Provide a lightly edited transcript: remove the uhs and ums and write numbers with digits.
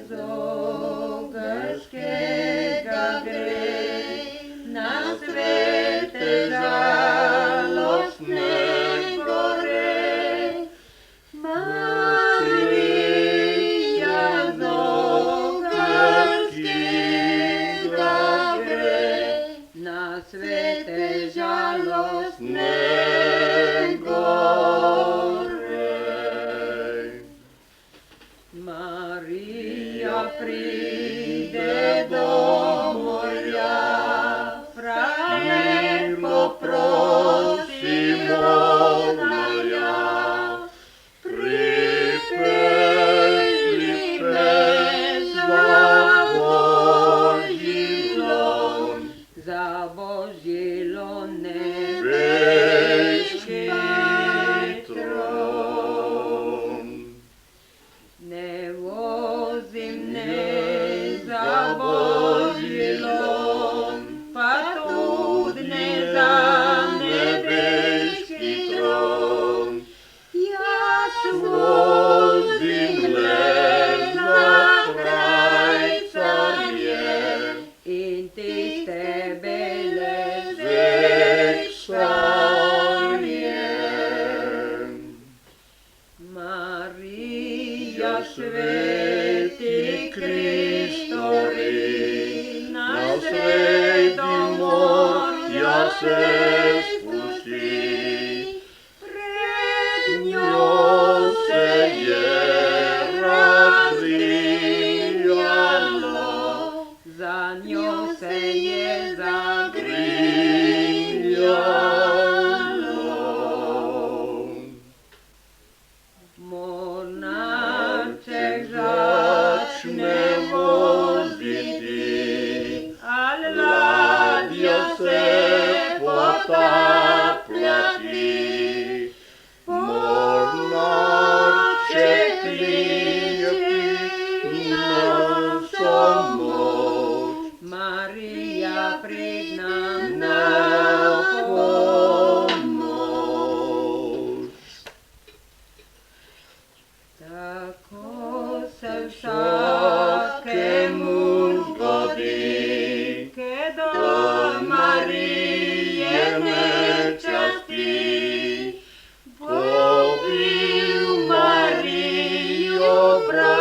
zo grškega gre, na svete žalostne gore. Marija zo grškega gre, na svete žalostne gore. Marija pride do morja, frajer poprosi morja. Pripelji za Božji lon nebeški tron. Ne vozim ne za Božji lon, pa tudi ne za nebeški tron. Jaz vozim le za kraj carjev in tiste bele vekšarjev. Marija sveti Kristori, na sveti morja se spusti. Pred njo se je razgrinjalo, za njo se je zagrinjalo. Mornarček začne voziti, a ladja se potapljati. Mornarček kliče našo moč, Marija prid nam na pomoč. Tako se vsakemu zgodi, kedor Marije ne časti. Pobil Marijo brat